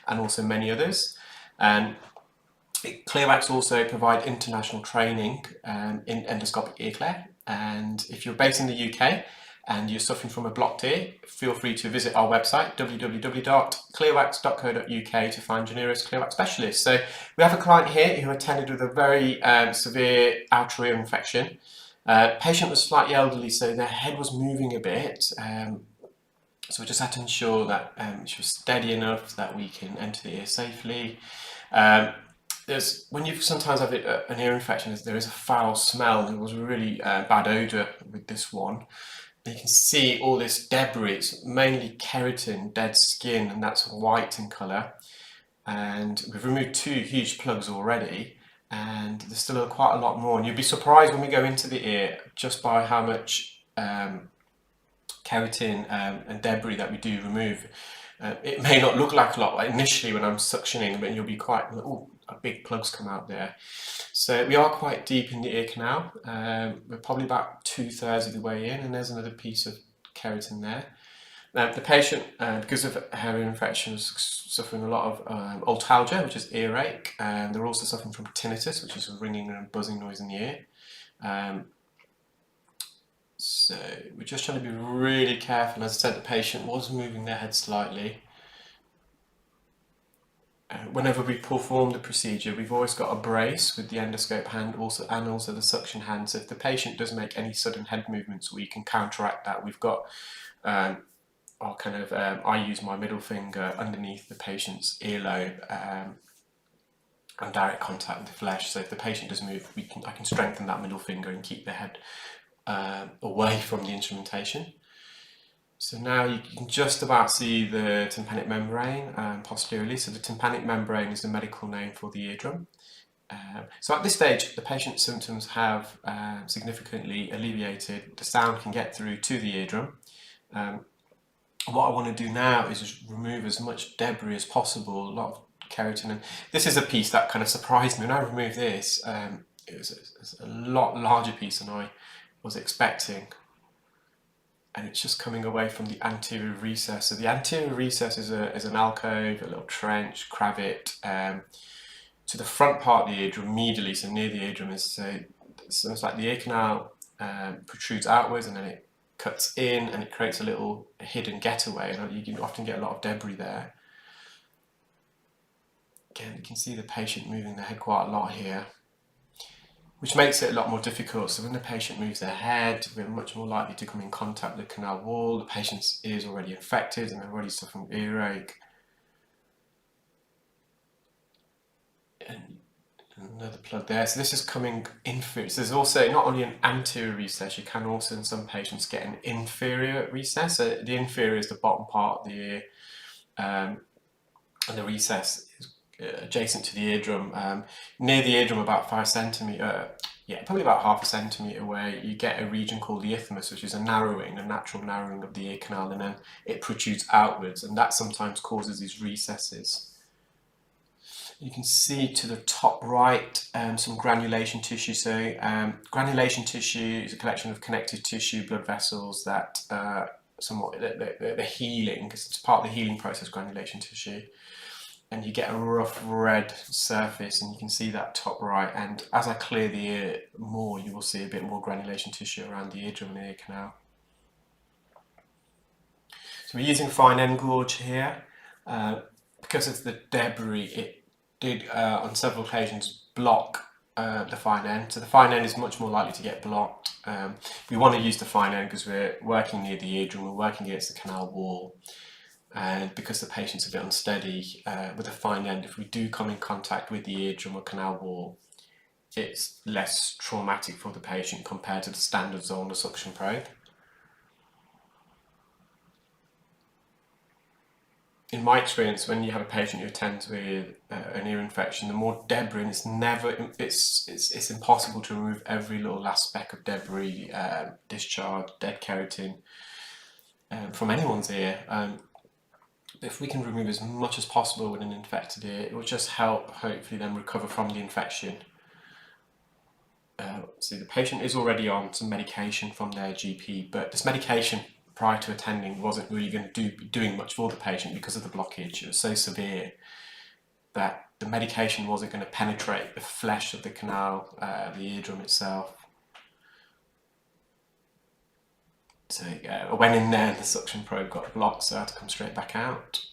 and also many others. And Clearwax also provide international training in endoscopic ear care, and if you're based in the UK and you're suffering from a blocked ear, feel free to visit our website www.clearwax.co.uk to find your nearest Clearwax specialist. So we have a client here who attended with a very severe outer ear infection. Patient was slightly elderly, so their head was moving a bit. So we just had to ensure that she was steady enough that we can enter the ear safely. When you sometimes have an ear infection, there is a foul smell. There was a really bad odour with this one. You can see all this debris. It's mainly keratin, dead skin, and that's white in colour. And we've removed 2 huge plugs already, and there's still quite a lot more. And you'll be surprised when we go into the ear just by how much keratin and debris that we do remove. It may not look like a lot initially when I'm suctioning, but you'll be quite, oh, big plugs come out there. So we are quite deep in the ear canal. We're probably about 2/3 of the way in, and there's another piece of keratin there. Now the patient, because of her ear infection, was suffering a lot of otalgia, which is earache, and they're also suffering from tinnitus, which is a ringing and buzzing noise in the ear. So we're just trying to be really careful. As I said, the patient was moving their head slightly. Whenever we perform the procedure, we've always got a brace with the endoscope hand and also the suction hand. So if the patient does make any sudden head movements, we can counteract that. We've got I use my middle finger underneath the patient's earlobe and direct contact with the flesh. So if the patient does move, I can strengthen that middle finger and keep the head away from the instrumentation. So now you can just about see the tympanic membrane posteriorly. So the tympanic membrane is the medical name for the eardrum. So at this stage, the patient's symptoms have significantly alleviated. The sound can get through to the eardrum. What I want to do now is just remove as much debris as possible, a lot of keratin. And this is a piece that kind of surprised me. When I removed this, it was a lot larger piece than I was expecting. And it's just coming away from the anterior recess. So the anterior recess is an alcove, a little trench, cravat, to the front part of the eardrum medially, so near the eardrum so it's like the ear canal protrudes outwards and then it cuts in and it creates a little hidden getaway, and you can often get a lot of debris there. Again, you can see the patient moving their head quite a lot here, which makes it a lot more difficult. So when the patient moves their head, we're much more likely to come in contact with the canal wall. The patient's ear is already infected and they're already suffering from earache. And another plug there. So this is coming inferior. So there's also not only an anterior recess, you can also in some patients get an inferior recess. So the inferior is the bottom part of the ear, and the recess is adjacent to the eardrum, near the eardrum about 5 centimetres, probably about half a centimetre away, you get a region called the isthmus, which is a natural narrowing of the ear canal, and then it protrudes outwards, and that sometimes causes these recesses. You can see to the top right some granulation tissue. So granulation tissue is a collection of connective tissue, blood vessels that they're healing, because it's part of the healing process, granulation tissue. And you get a rough red surface, and you can see that top right, and as I clear the ear more, you will see a bit more granulation tissue around the eardrum and the ear canal. So we're using fine end gouge here. Because of the debris, it did on several occasions block the fine end, so the fine end is much more likely to get blocked. We want to use the fine end because we're working near the eardrum, we're working against the canal wall. And because the patient's a bit unsteady with a fine end, if we do come in contact with the eardrum or canal wall, it's less traumatic for the patient compared to the standard zone or suction probe. In my experience, when you have a patient who attends with an ear infection, the more debris, and it's impossible to remove every little last speck of debris, discharge, dead keratin from anyone's ear. If we can remove as much as possible with an infected ear, it will just help hopefully them recover from the infection. So the patient is already on some medication from their GP, but this medication prior to attending wasn't really going to be doing much for the patient because of the blockage. It was so severe that the medication wasn't going to penetrate the flesh of the canal, the eardrum itself. So I went in there and the suction probe got blocked, so I had to come straight back out.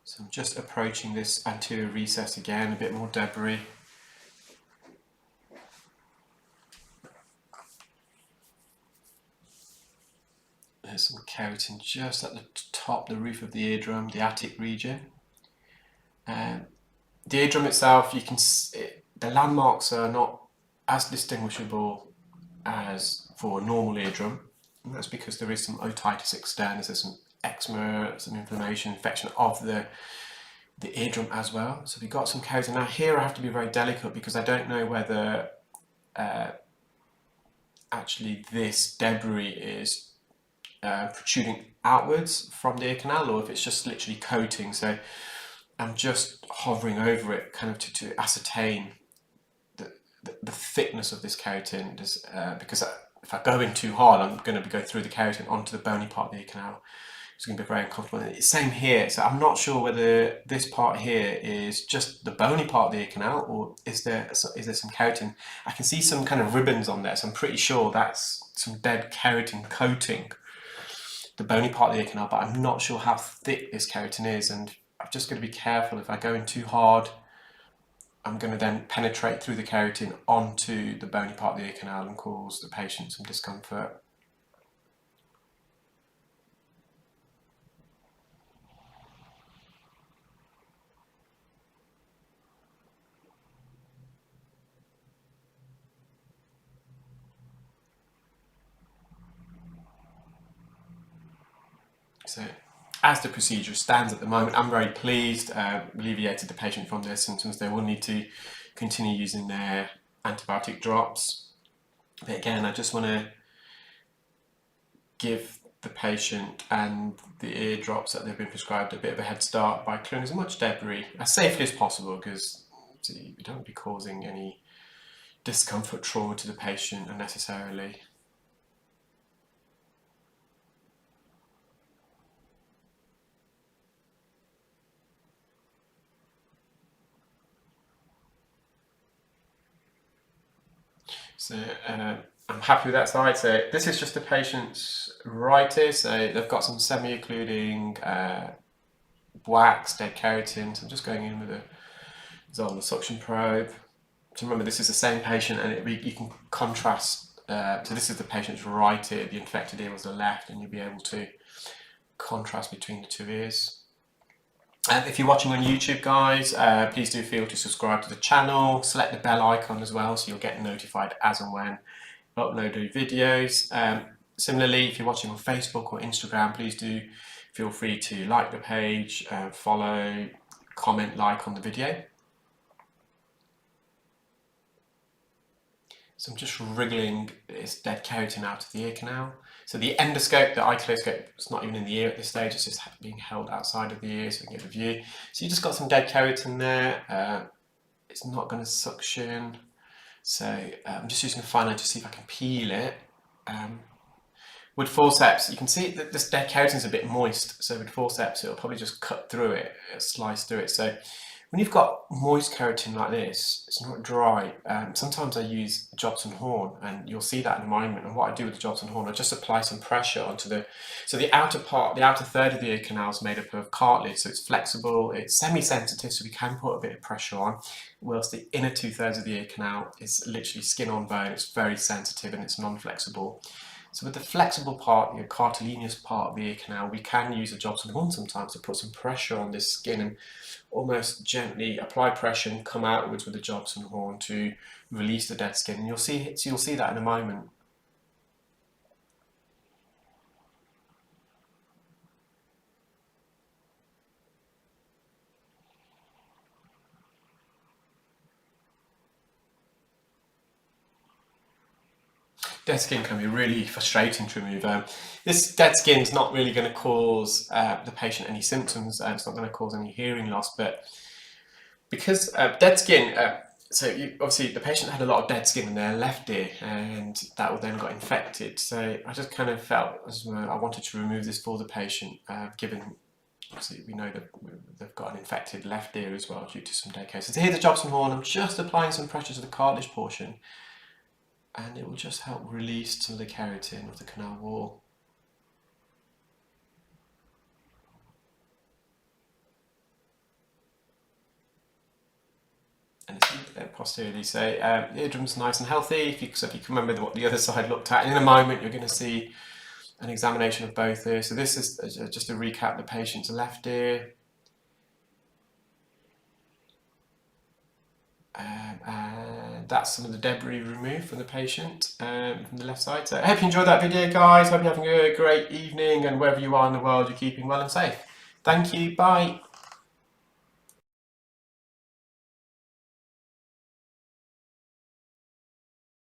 So I'm just approaching this anterior recess again, a bit more debris. There's some keratin just at the top, the roof of the eardrum, the attic region. The eardrum itself, you can see, the landmarks are not as distinguishable as for a normal eardrum, and that's because there is some otitis externa, there's some eczema, some inflammation, infection of the eardrum as well. So we've got some keratin. Now here I have to be very delicate because I don't know whether actually this debris is protruding outwards from the ear canal or if it's just literally coating. So I'm just hovering over it kind of to ascertain the thickness of this keratin, because if I go in too hard, I'm going to go through the keratin onto the bony part of the ear canal. It's going to be very uncomfortable. And it's same here, so I'm not sure whether this part here is just the bony part of the ear canal or is there some keratin. I can see some kind of ribbons on there, so I'm pretty sure that's some dead keratin coating the bony part of the ear canal, but I'm not sure how thick this keratin is, and I'm just going to be careful. If I go in too hard, I'm going to then penetrate through the keratin onto the bony part of the ear canal and cause the patient some discomfort. So as the procedure stands at the moment, I'm very pleased, alleviated the patient from their symptoms. They will need to continue using their antibiotic drops. But again, I just want to give the patient and the ear drops that they've been prescribed a bit of a head start by clearing as much debris as safely as possible, because you don't want to be causing any discomfort, trauma to the patient unnecessarily. So I'm happy with that side. So this is just the patient's right ear. So they've got some semi-occluding wax, dead keratin. So I'm just going in with a Zoll suction probe. So remember, this is the same patient, and you can contrast. So this is the patient's right ear. The infected ear was the left, and you'll be able to contrast between the two ears. And if you're watching on YouTube, guys, please do feel to subscribe to the channel, select the bell icon as well, so you'll get notified as and when I upload new videos. Similarly, if you're watching on Facebook or Instagram, please do feel free to like the page, follow, comment, like on the video. So I'm just wriggling this dead keratin out of the ear canal. So the endoscope, the ichthoscope, is not even in the ear at this stage, it's just being held outside of the ear so we can get the view. So you just got some dead keratin there. It's not going to suction. So I'm just using a fine line to see if I can peel it. With forceps, you can see that this dead keratin is a bit moist. So with forceps, it'll probably just cut through it, slice through it. So when you've got moist keratin like this, it's not dry. Sometimes I use Jobson horn, and you'll see that in a moment. And what I do with the Jobson horn, I just apply some pressure onto so the outer part, the outer third of the ear canal is made up of cartilage, so it's flexible, it's semi-sensitive, so we can put a bit of pressure on, whilst the inner 2/3 of the ear canal is literally skin on bone, it's very sensitive and it's non-flexible. So with the flexible part, the cartilaginous part of the ear canal, we can use a Jobson horn sometimes to put some pressure on this skin and almost gently apply pressure and come outwards with the Jobson horn to release the dead skin. And you'll see that in a moment. Dead skin can be really frustrating to remove. This dead skin is not really going to cause the patient any symptoms, it's not going to cause any hearing loss, but because dead skin, So obviously the patient had a lot of dead skin in their left ear, and that then got infected. So I just kind of felt as I wanted to remove this for the patient, given obviously we know that they've got an infected left ear as well due to some dead cases. So here's the Jobson horn. I'm just applying some pressure to the cartilage portion, and it will just help release some of the keratin of the canal wall. And it's posteriorly, so eardrum's nice and healthy. So if you can remember what the other side looked at, and in a moment you're going to see an examination of both ears. So this is just to recap the patient's left ear. And that's some of the debris removed from the patient from the left side. So I hope you enjoyed that video, guys. Hope you're having a great evening, and wherever you are in the world, you're keeping well and safe. Thank you. Bye.